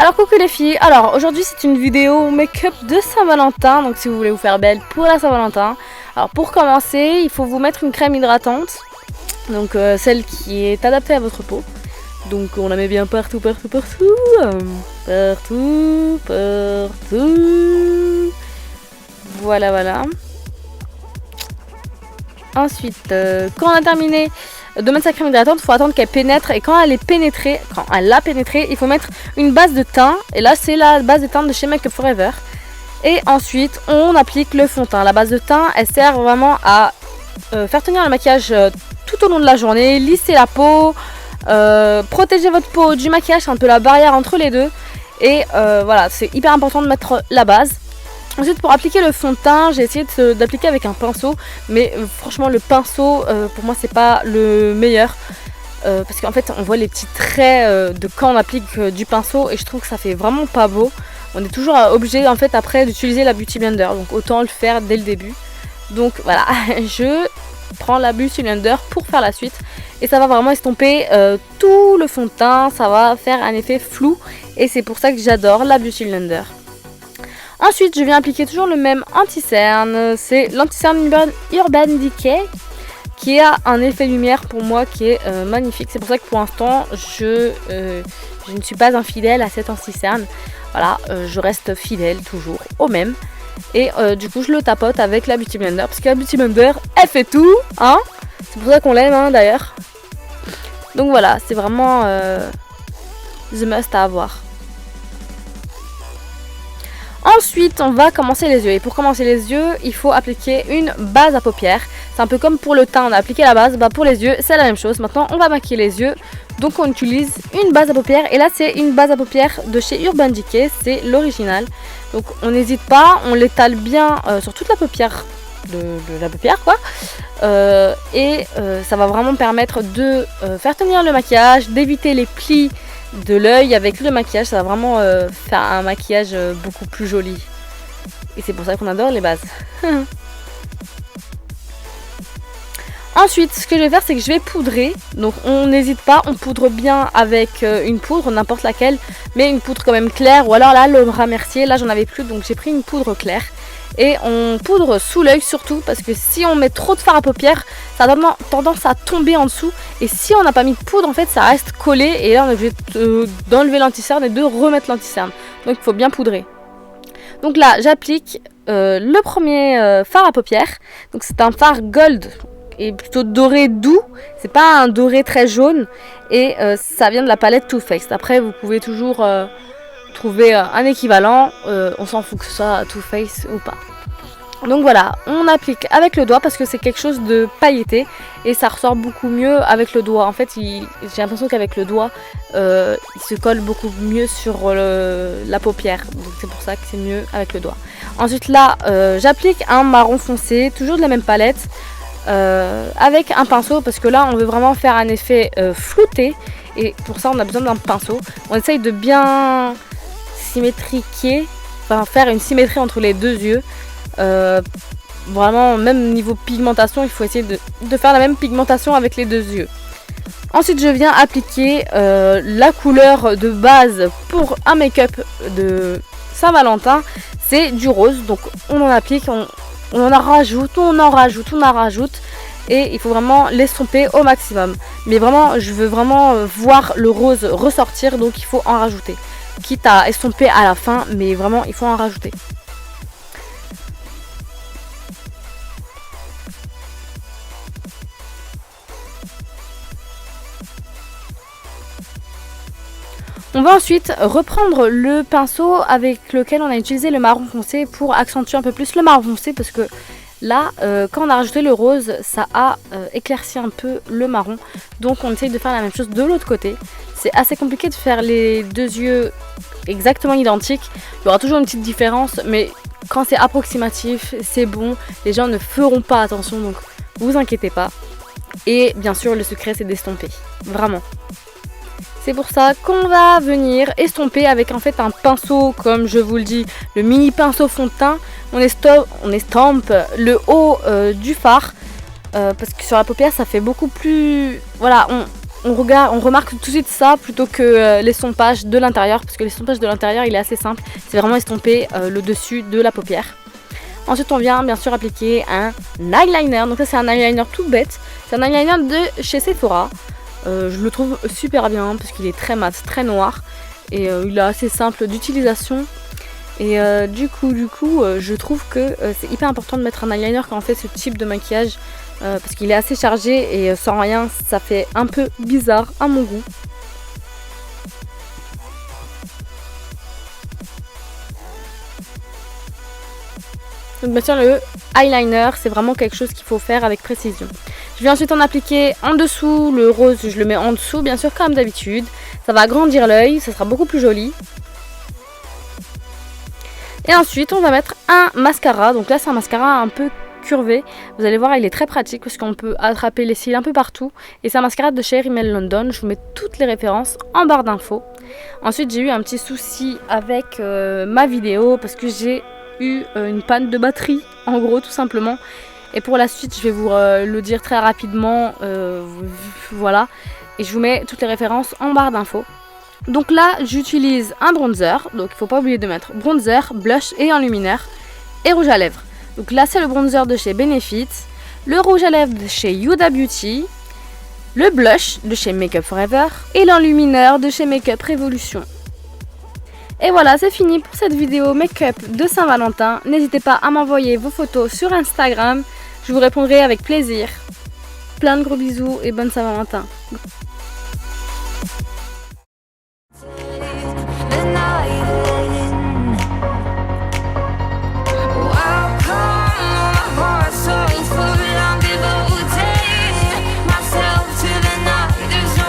Alors coucou les filles, alors aujourd'hui c'est une vidéo make-up de Saint-Valentin, donc si vous voulez vous faire belle pour la Saint-Valentin. Alors pour commencer, il faut vous mettre une crème hydratante, donc celle qui est adaptée à votre peau. Donc on la met bien partout, partout. Voilà. Ensuite, quand on a terminé de mettre sa crème hydratante, il faut attendre qu'elle pénètre. Et quand elle a pénétré, il faut mettre une base de teint. Et là, c'est la base de teint de chez Make Up For Ever. Et ensuite, on applique le fond de teint. La base de teint, elle sert vraiment à faire tenir le maquillage tout au long de la journée, lisser la peau, protéger votre peau du maquillage, c'est un peu la barrière entre les deux. Et voilà, c'est hyper important de mettre la base. Ensuite, pour appliquer le fond de teint, j'ai essayé d'appliquer avec un pinceau, mais franchement le pinceau pour moi c'est pas le meilleur parce qu'en fait on voit les petits traits de quand on applique du pinceau et je trouve que ça fait vraiment pas beau. On est toujours obligé en fait après d'utiliser la Beauty Blender, donc autant le faire dès le début. Donc voilà, je prends la Beauty Blender pour faire la suite et ça va vraiment estomper tout le fond de teint, ça va faire un effet flou et c'est pour ça que j'adore la Beauty Blender. Ensuite, je viens appliquer toujours le même anti-cerne, c'est l'anti-cerne Urban Decay qui a un effet lumière pour moi qui est magnifique. C'est pour ça que pour l'instant, je ne suis pas infidèle à cet anti-cerne. Voilà, je reste fidèle toujours au même. Et du coup, je le tapote avec la Beauty Blender parce que la Beauty Blender, elle fait tout, hein. C'est pour ça qu'on l'aime, hein, d'ailleurs. Donc voilà, c'est vraiment the must à avoir. Ensuite, on va commencer les yeux. Et pour commencer les yeux, il faut appliquer une base à paupières. C'est un peu comme pour le teint, on a appliqué la base. Bah pour les yeux, c'est la même chose. Maintenant, on va maquiller les yeux. Donc, on utilise une base à paupières. Et là, c'est une base à paupières de chez Urban Decay. C'est l'original. Donc, on n'hésite pas. On l'étale bien sur toute la paupière de la paupière, quoi. Ça va vraiment permettre de faire tenir le maquillage, d'éviter les plis de l'œil avec le maquillage. Ça va vraiment faire un maquillage beaucoup plus joli et c'est pour ça qu'on adore les bases. Ensuite, ce que je vais faire, c'est que je vais poudrer. Donc on n'hésite pas, on poudre bien avec une poudre, n'importe laquelle, mais une poudre quand même claire, ou alors là le Laura Mercier, là j'en avais plus, donc j'ai pris une poudre claire. Et on poudre sous l'œil surtout, parce que si on met trop de fard à paupières, ça a tendance à tomber en dessous. Et si on n'a pas mis de poudre, en fait, ça reste collé. Et là, on est obligé d'enlever l'anti-cerne et de remettre l'anti-cerne. Donc, il faut bien poudrer. Donc là, j'applique le premier fard à paupières. Donc, c'est un fard gold et plutôt doré doux. C'est pas un doré très jaune. Et ça vient de la palette Too Faced. Après, vous pouvez toujours trouver un équivalent, on s'en fout que ce soit Too Faced ou pas. Donc voilà, on applique avec le doigt parce que c'est quelque chose de pailleté et ça ressort beaucoup mieux avec le doigt. En fait, j'ai l'impression qu'avec le doigt, il se colle beaucoup mieux sur la paupière. Donc c'est pour ça que c'est mieux avec le doigt. Ensuite là, j'applique un marron foncé, toujours de la même palette, avec un pinceau parce que là, on veut vraiment faire un effet flouté et pour ça, on a besoin d'un pinceau. On essaye de bien symétriquer, enfin faire une symétrie entre les deux yeux. Vraiment, même niveau pigmentation, il faut essayer de faire la même pigmentation avec les deux yeux. Ensuite, je viens appliquer la couleur de base pour un make-up de Saint-Valentin. C'est du rose, donc on en applique, on en rajoute, on en rajoute. Et il faut vraiment l'estomper au maximum. Mais vraiment, je veux vraiment voir le rose ressortir, donc il faut en rajouter. Quitte à estomper à la fin, mais vraiment il faut en rajouter. On va ensuite reprendre le pinceau avec lequel on a utilisé le marron foncé pour accentuer un peu plus le marron foncé parce que là, quand on a rajouté le rose, ça a éclairci un peu le marron. Donc on essaye de faire la même chose de l'autre côté. C'est assez compliqué de faire les deux yeux exactement identiques. Il y aura toujours une petite différence, mais quand c'est approximatif, c'est bon. Les gens ne feront pas attention, donc vous inquiétez pas. Et bien sûr, le secret, c'est d'estomper. Vraiment. C'est pour ça qu'on va venir estomper avec en fait un pinceau, comme je vous le dis, le mini pinceau fond de teint. On estompe le haut du fard parce que sur la paupière ça fait beaucoup plus... Voilà, on remarque tout de suite ça plutôt que l'estompage de l'intérieur, parce que l'estompage de l'intérieur il est assez simple, c'est vraiment estomper le dessus de la paupière. Ensuite on vient bien sûr appliquer un eyeliner, donc ça c'est un eyeliner tout bête, c'est un eyeliner de chez Sephora. Je le trouve super bien parce qu'il est très mat, très noir et il est assez simple d'utilisation. Et du coup, je trouve que c'est hyper important de mettre un eyeliner quand on fait ce type de maquillage parce qu'il est assez chargé et sans rien, ça fait un peu bizarre à mon goût. Donc bien sûr, le eyeliner, c'est vraiment quelque chose qu'il faut faire avec précision. Je vais ensuite en appliquer en dessous, le rose, je le mets en dessous, bien sûr, comme d'habitude. Ça va agrandir l'œil, ça sera beaucoup plus joli. Et ensuite, on va mettre un mascara. Donc là, c'est un mascara un peu curvé. Vous allez voir, il est très pratique parce qu'on peut attraper les cils un peu partout. Et c'est un mascara de chez Rimmel London. Je vous mets toutes les références en barre d'infos. Ensuite, j'ai eu un petit souci avec ma vidéo parce que j'ai eu une panne de batterie, en gros, tout simplement. Et pour la suite, je vais vous le dire très rapidement. Voilà. Et je vous mets toutes les références en barre d'infos. Donc là, j'utilise un bronzer, donc il ne faut pas oublier de mettre bronzer, blush et enlumineur, et rouge à lèvres. Donc là, c'est le bronzer de chez Benefit, le rouge à lèvres de chez Huda Beauty, le blush de chez Make Up For Ever, et l'enlumineur de chez Make Up Revolution. Et voilà, c'est fini pour cette vidéo make-up de Saint-Valentin. N'hésitez pas à m'envoyer vos photos sur Instagram, je vous répondrai avec plaisir. Plein de gros bisous et bonne Saint-Valentin.